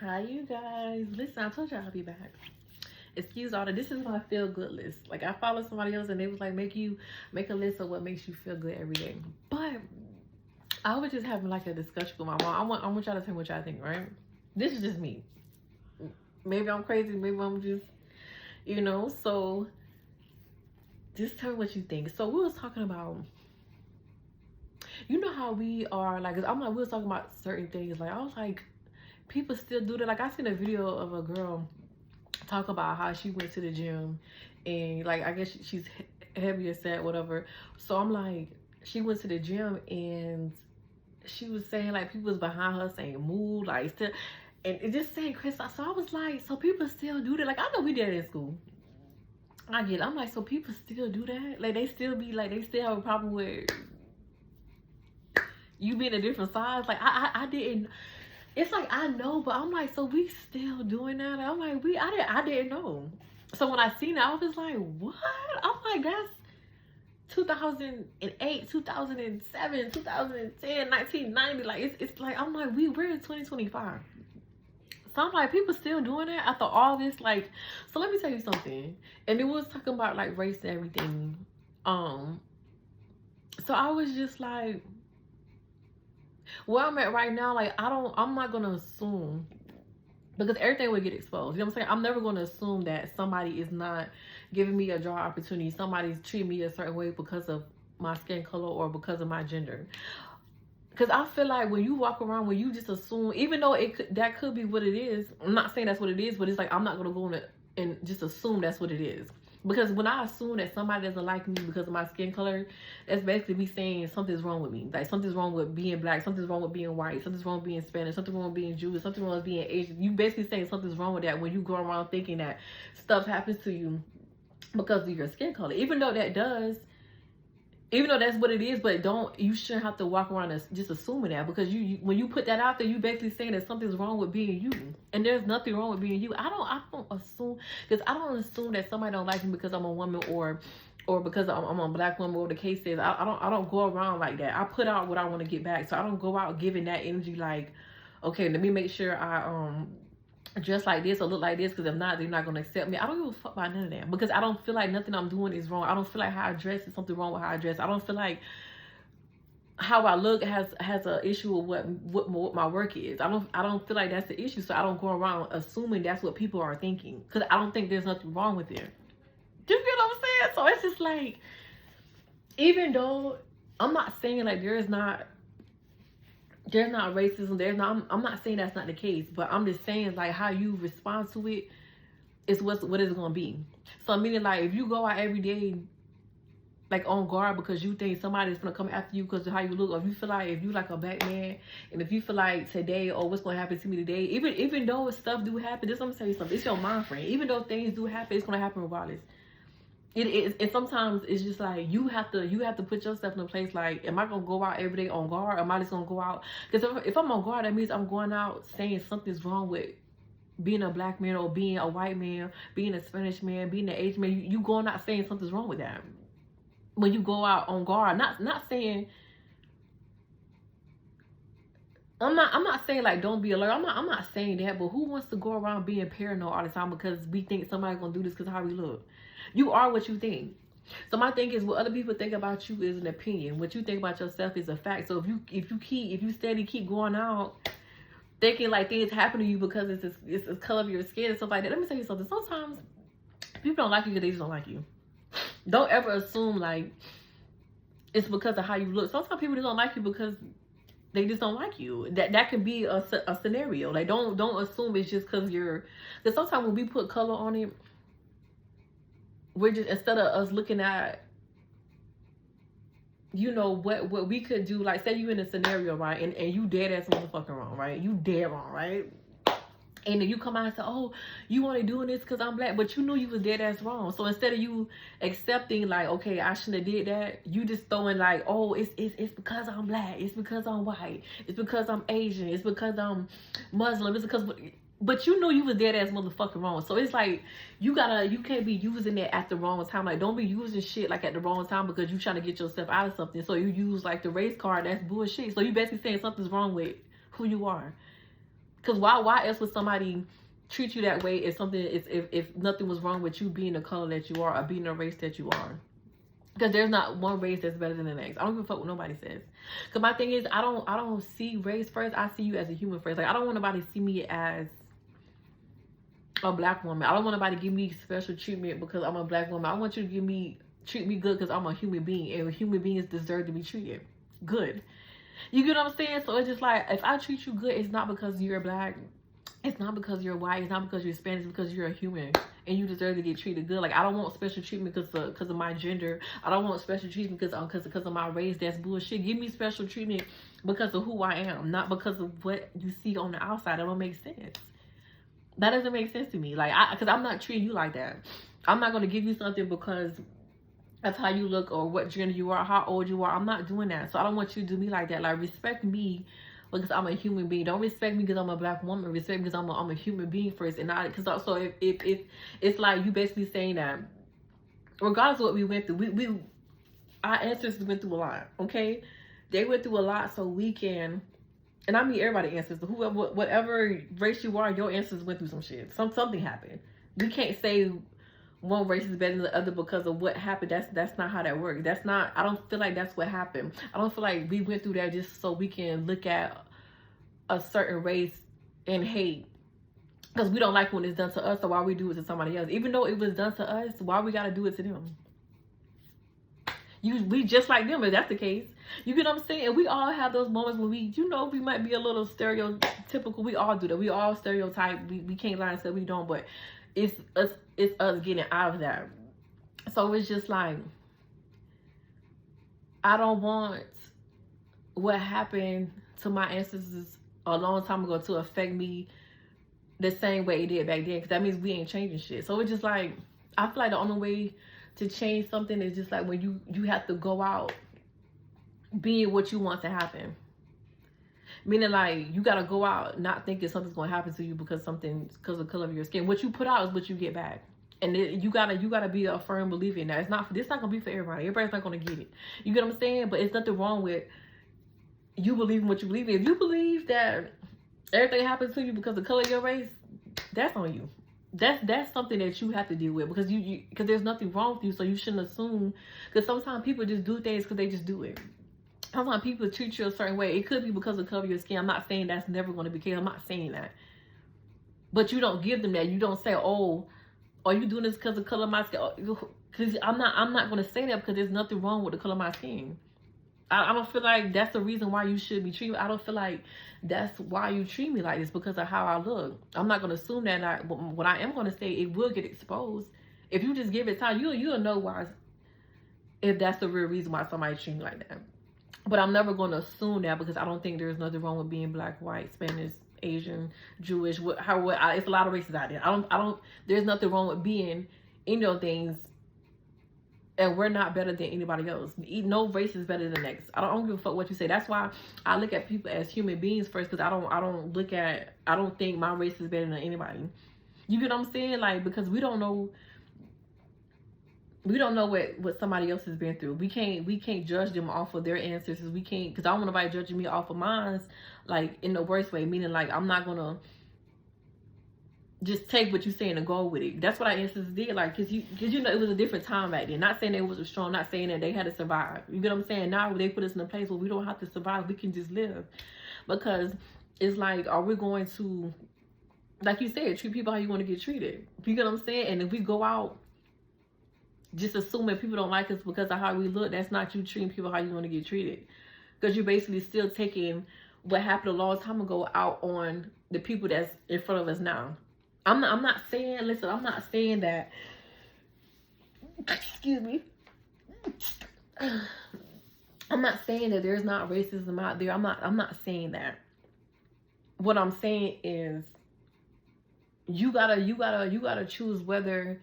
Hi, you guys. Listen, I told you I'll be back. Excuse all the. This is my feel good list. Like I follow somebody else and they was like, make a list of what makes you feel good every day. But I was just having like a discussion with my mom. I want y'all to tell me what y'all think, right? This is just me. Maybe I'm crazy. Maybe I'm just, So just tell me what you think. So we was talking about. You know how we are like. I'm like we was talking about certain things. Like I was like, people still do that. Like I seen a video of a girl talk about how she went to the gym and like I guess she's heavier set, whatever. So I'm like, she went to the gym and she was saying like people was behind her saying move like still, and it just saying Chris. So I was like, so people still do that. Like I know we did it in school. I get it. I'm like, so people still do that? Like they still be like, they still have a problem with you being a different size? Like I didn't. It's like I know, but I'm like, so we still doing that? I'm like, I didn't know. So when I seen it, I was like, what? I'm like, that's 2008, 2007, 2010, 1990. Like it's like I'm like, we're in 2025. So I'm like, people still doing that after all this. Like, so let me tell you something. And it was talking about like race and everything. So I was just like, where I'm at right now, like I'm not gonna assume, because everything will get exposed. You know what I'm saying? I'm never gonna assume that somebody is not giving me a job opportunity, somebody's treating me a certain way because of my skin color or because of my gender. Because I feel like when you walk around, when you just assume, even though that could be what it is, I'm not saying that's what it is, but it's like I'm not gonna go in and just assume that's what it is. Because when I assume that somebody doesn't like me because of my skin color, that's basically me saying something's wrong with me. Like something's wrong with being black, something's wrong with being white, something's wrong with being Spanish, something wrong with being Jewish, something wrong with being Asian. You basically saying something's wrong with that when you go around thinking that stuff happens to you because of your skin color. Even though that's what it is, but you shouldn't have to walk around just assuming that, because you when you put that out there, you basically saying that something's wrong with being you, and there's nothing wrong with being you. I don't assume, because I don't assume that somebody don't like me because I'm a woman or because I'm a black woman, whatever the case is. I don't go around like that. I put out what I want to get back, so I don't go out giving that energy like, okay, let me make sure I dress like this or look like this, because if not, they're not going to accept me. I don't give a fuck about none of that, because I don't feel like nothing I'm doing is wrong. I don't feel like how I dress is something wrong with how I dress. I don't feel like how I look has an issue with what my work is. I don't feel like that's the issue, so I don't go around assuming that's what people are thinking, because I don't think there's nothing wrong with it. Do you get what I'm saying? So it's just like, even though I'm not saying like there's not racism, I'm not saying that's not the case, but I'm just saying like how you respond to it is what it's gonna be. So meaning like if you go out every day like on guard because you think somebody's gonna come after you because of how you look, or if you feel like, if you like a black man, and if you feel like today, oh, what's gonna happen to me today, even though stuff do happen, just let me tell you something, it's your mind frame. Even though things do happen, it's gonna happen regardless. It is, and sometimes it's just like you have to put yourself in a place like, am I gonna go out every day on guard, or am I just gonna go out? Because if I'm on guard, that means I'm going out saying something's wrong with being a black man, or being a white man, being a Spanish man, being an Asian man. You going out saying something's wrong with that when you go out on guard. Not saying, I'm not saying like don't be alert. I'm not saying that, but who wants to go around being paranoid all the time because we think somebody's gonna do this because of how we look? You are what you think. So my thing is, what other people think about you is an opinion. What you think about yourself is a fact. So if you steady keep going out thinking like things happen to you because it's the color of your skin and stuff like that, let me tell you something. Sometimes people don't like you because they just don't like you. Don't ever assume like it's because of how you look. Sometimes people just don't like you because they just don't like you. That can be a scenario. Like don't assume it's just because because sometimes when we put color on it, we're just, instead of us looking at, what we could do, like say you in a scenario, right, and you dead ass motherfucking wrong, right, you dead wrong, right, and then you come out and say, oh, you only doing this because I'm black, but you knew you was dead ass wrong. So instead of you accepting like, okay, I shouldn't have did that, you just throwing like, oh, it's because I'm black, it's because I'm white, it's because I'm Asian, it's because I'm Muslim, it's because, but you know you was dead ass motherfucking wrong. So it's like you can't be using it at the wrong time. Like don't be using shit like at the wrong time because you trying to get yourself out of something. So you use like the race card. That's bullshit. So you basically saying something's wrong with who you are. Because why else would somebody treat you that way if something is if nothing was wrong with you being the color that you are or being the race that you are? Because there's not one race that's better than the next. I don't give a fuck what nobody says. Because my thing is, I don't see race first. I see you as a human first. Like, I don't want nobody to see me as a black woman. I don't want nobody to give me special treatment because I'm a black woman. I want you to treat me good because I'm a human being, and human beings deserve to be treated good. You get what I'm saying? So it's just like, if I treat you good, it's not because you're black, it's not because you're white, it's not because you're Spanish, it's because you're a human and you deserve to get treated good. Like, I don't want special treatment because of my gender. I don't want special treatment because of my race. That's bullshit. Give me special treatment because of who I am, not because of what you see on the outside. That don't make sense. That doesn't make sense to me. Like, because I'm not treating you like that. I'm not going to give you something because that's how you look or what gender you are, how old you are. I'm not doing that. So I don't want you to do me like that. Like, respect me because I'm a human being. Don't respect me because I'm a black woman. Respect me because I'm a human being first. And I, because also if it's like you basically saying that regardless of what we went through, our ancestors went through a lot. Okay, they went through a lot, so we can. And I mean everybody ancestors, whoever, whatever race you are, your ancestors went through some shit. Something happened. We can't say one race is better than the other because of what happened. That's not how that works. That's not. I don't feel like that's what happened. I don't feel like we went through that just so we can look at a certain race and hate because we don't like when it's done to us. So why we do it to somebody else? Even though it was done to us, why we gotta do it to them? We just like them, if that's the case. You get what I'm saying? And we all have those moments when we might be a little stereotypical. We all do that. We all stereotype. We can't lie and say we don't, but it's us getting out of that. So it's just like, I don't want what happened to my ancestors a long time ago to affect me the same way it did back then, because that means we ain't changing shit. So it's just like, I feel like the only way to change something is just like when you have to go out being what you want to happen. Meaning, like, you gotta go out not thinking something's gonna happen to you because of the color of your skin. What you put out is what you get back. And you gotta be a firm believer in that. This not gonna be for everybody. Everybody's not gonna get it. You get what I'm saying? But it's nothing wrong with you believing what you believe in. If you believe that everything happens to you because of the color of your race, that's on you. That's something that you have to deal with, because because there's nothing wrong with you, so you shouldn't assume. Because sometimes people just do things because they just do it. Sometimes people treat you a certain way. It could be because of the color of your skin. I'm not saying that's never going to be the case. I'm not saying that. But you don't give them that. You don't say, oh, are you doing this because of the color of my skin? Because I'm not going to say that, because there's nothing wrong with the color of my skin. I don't feel like that's the reason why you should be treated. I don't feel like that's why you treat me like this, because of how I look. I'm not going to assume that. What I am going to say, it will get exposed. If you just give it time, you'll know why, if that's the real reason why somebody treat me like that. But I'm never going to assume that, because I don't think there's nothing wrong with being black, white, Spanish, Asian, Jewish. It's a lot of races out there. There's nothing wrong with being any of those things. And we're not better than anybody else. No race is better than the next. I don't give a fuck what you say. That's why I look at people as human beings first, because I don't think my race is better than anybody. You get what I'm saying? Like, because we don't know what somebody else has been through. We can't judge them off of their ancestors. We can't, because I don't want nobody judging me off of mine, like, in the worst way. Meaning, like, I'm not gonna just take what you're saying and go with it. That's what our ancestors did. Like, because it was a different time back then. Not saying they wasn't strong, not saying that they had to survive. You get what I'm saying? Now they put us in a place where we don't have to survive. We can just live. Because it's like, are we going to, like you said, treat people how you want to get treated? You get what I'm saying? And if we go out just assuming people don't like us because of how we look, that's not you treating people how you want to get treated. Because you're basically still taking what happened a long time ago out on the people that's in front of us now. I'm not saying that, excuse me, I'm not saying that there's not racism out there. I'm not saying that. What I'm saying is, you gotta choose whether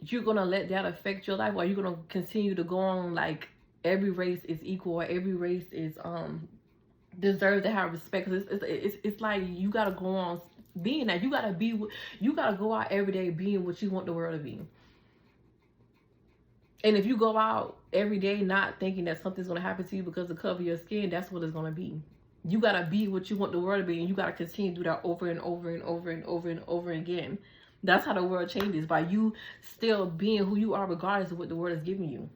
you're gonna let that affect your life, or you're gonna continue to go on like every race is equal, or every race is deserves to have respect. It's like, you gotta go on being that. You gotta go out every day being what you want the world to be. And if you go out every day not thinking that something's gonna happen to you because of the color of your skin, that's what it's gonna be. You got to be what you want the world to be, and you got to continue to do that over and over and over and over and over again. That's how the world changes, by you still being who you are regardless of what the world is giving you.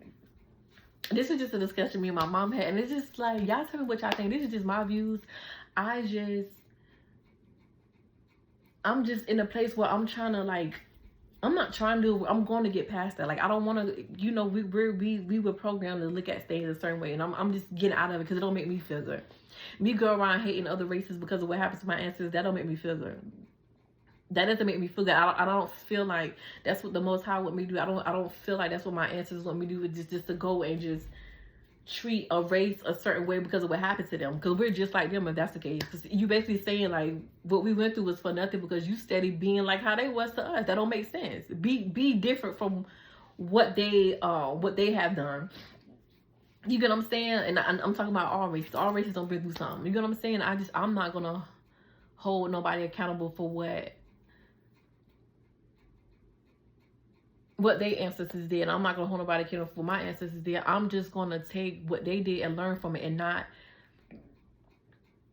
This is just a discussion me and my mom had, and it's just like, y'all tell me what y'all think. This is just my views. I'm just in a place where I'm trying to, like, I'm not trying to, I'm going to get past that. Like, I don't want to, you know, we were programmed to look at things a certain way, and I'm just getting out of it because it don't make me feel good. Me go around hating other races because of what happens to my ancestors, that don't make me feel good. That doesn't make me feel good. I don't feel like that's what the Most High want me to do. I don't feel like that's what my ancestors want me to do, just to go and just treat a race a certain way because of what happened to them. Because we're just like them, if that's the case. Because you basically saying, like, what we went through was for nothing because you steady being like how they was to us. That don't make sense. Be different from what they have done. You get what I'm saying? And I'm talking about all races. All races don't been through something. You get what I'm saying? I'm not gonna hold nobody accountable for what their ancestors did. I'm not gonna hold nobody accountable for my ancestors did. I'm just gonna take what they did and learn from it, and not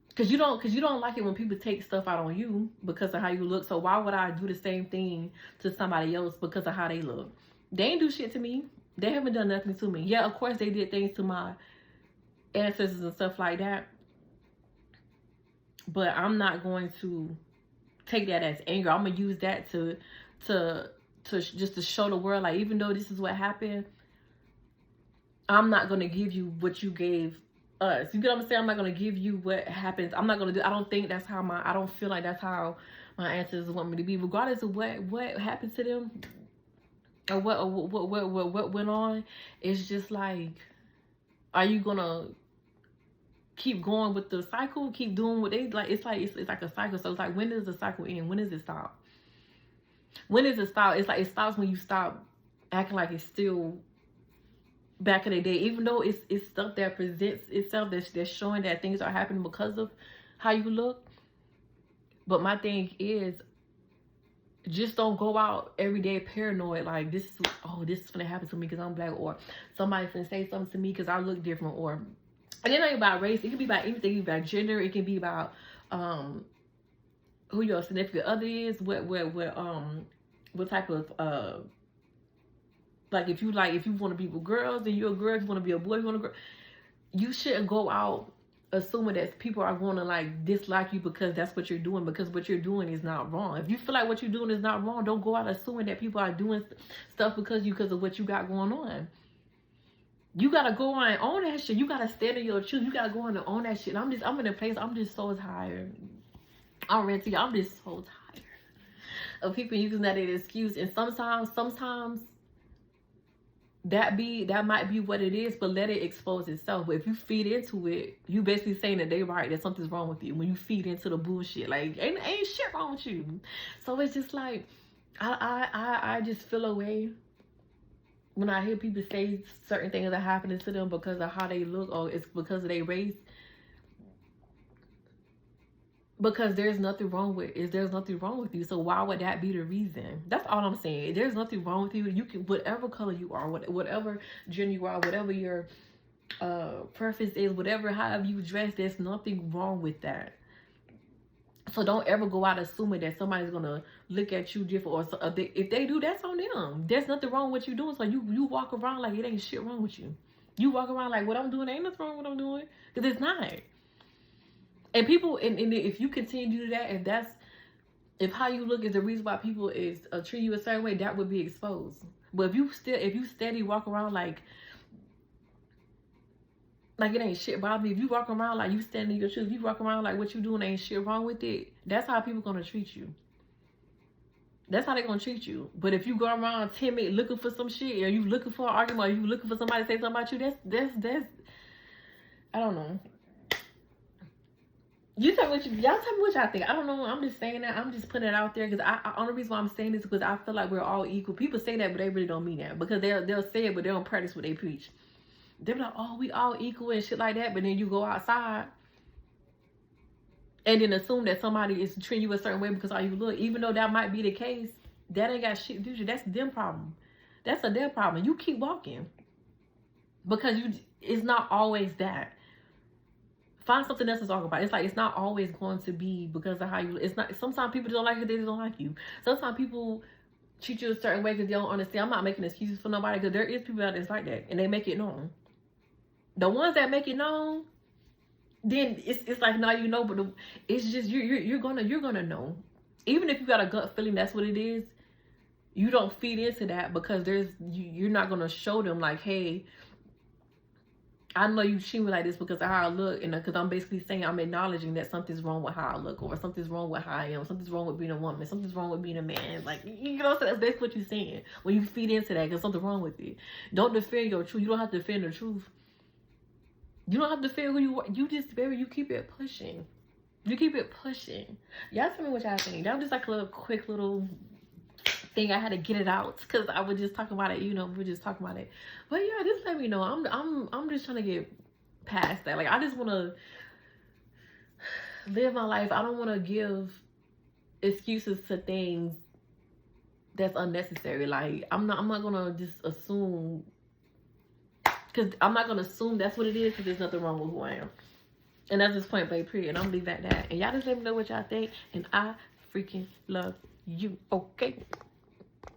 because you don't like it when people take stuff out on you because of how you look. So why would I do the same thing to somebody else because of how they look? They ain't do shit to me. They haven't done nothing to me. Yeah, of course they did things to my ancestors and stuff like that, but I'm not going to take that as anger. I'm gonna use that to just to show the world, like, even though this is what happened, I'm not going to give you what you gave us. You get what I'm saying? I'm not going to give you what happens. I'm not going to do, I don't think that's how I don't feel like that's how my ancestors want me to be, regardless of what happened to them or what went on. It's just like, are you going to keep going with the cycle, keep doing what they like? It's like a cycle. So it's like, when does the cycle end? When does it stop? When does it stop? It's like, it stops when you stop acting like it's still back in the day, even though it's stuff that presents itself, that's showing that things are happening because of how you look. But my thing is, just don't go out every day paranoid like, this is gonna happen to me because I'm black, or somebody's gonna say something to me because I look different. Or, and it ain't about race, it can be about anything. It can be about gender, it can be about who your significant other is, what type of like, if you want to be with girls, then you're a girl. If you want to be a boy, you want a girl. You shouldn't go out assuming that people are going to, like, dislike you because that's what you're doing, because what you're doing is not wrong. If you feel like what you're doing is not wrong, don't go out assuming that people are doing stuff because of what you got going on. You gotta go on and own that shit. You gotta stand in your truth. You gotta go on and own that shit. I'm in a place, I'm just so tired. I'm ready to you. I'm just so tired of people using that as an excuse. And sometimes that might be what it is, but let it expose itself. But if you feed into it, you basically saying that they right, that something's wrong with you. When you feed into the bullshit, like, ain't shit wrong with you. So it's just like, I just feel away when I hear people say certain things are happening to them because of how they look, or it's because of their race. Because there's nothing wrong with you. So why would that be the reason? That's all I'm saying. There's nothing wrong with you. You can, whatever color you are, whatever gender you are, whatever your preference is, however you dress, there's nothing wrong with that. So don't ever go out assuming that somebody's gonna look at you different, or if they do, that's on them. There's nothing wrong with what you're doing. So you walk around like it ain't shit wrong with you. You walk around like, what I'm doing ain't nothing wrong with what I'm doing, because it's not. And people, and if you continue to do that, if how you look is the reason why people treat you a certain way, that would be exposed. But if you steady walk around like it ain't shit bothering me, if you walk around like you standing your truth, if you walk around like what you doing ain't shit wrong with it, that's how people gonna treat you. That's how they gonna treat you. But if you go around timid, looking for some shit, or you looking for an argument, or you looking for somebody to say something about you, that's I don't know. Y'all tell me what y'all think. I don't know. I'm just saying that. I'm just putting it out there because only reason why I'm saying this is because I feel like we're all equal. People say that, but they really don't mean that, because they'll say it, but they don't practice what they preach. They're like, oh, we all equal and shit like that. But then you go outside and then assume that somebody is treating you a certain way because how you look. Even though that might be the case, that ain't got shit to do with you. That's them problem. That's a their problem. You keep walking, because it's not always that. Find something else to talk about. It's like, it's not always going to be because of how you, it's not, sometimes people don't like you, they just don't like you. Sometimes people treat you a certain way because they don't understand. I'm not making excuses for nobody, because there is people out there that's like that, and they make it known. The ones that make it known, then it's like, now you know, but it's just, you're gonna know. Even if you got a gut feeling that's what it is, you don't feed into that, because you're not gonna show them like, hey, I know you treat me like this because of how I look, and because I'm basically saying, I'm acknowledging that something's wrong with how I look, or something's wrong with how I am, something's wrong with being a woman, something's wrong with being a man. Like, you know, so that's basically what you're saying when you feed into that, because something's wrong with it. Don't defend your truth. You don't have to defend the truth. You don't have to defend who you are. You just, baby, you keep it pushing. You keep it pushing. Y'all tell me what y'all think. That was just like a little quick little thing. I had to get it out because I was just talking about it. You know, we were just talking about it. But yeah, just let me know. I'm just trying to get past that. Like, I just want to live my life. I don't want to give excuses to things that's unnecessary. Like, I'm not gonna just assume, because I'm not gonna assume that's what it is, because there's nothing wrong with who I am. And that's just point blank period. And I'm gonna leave that at that. And y'all just let me know what y'all think. And I freaking love you. Okay.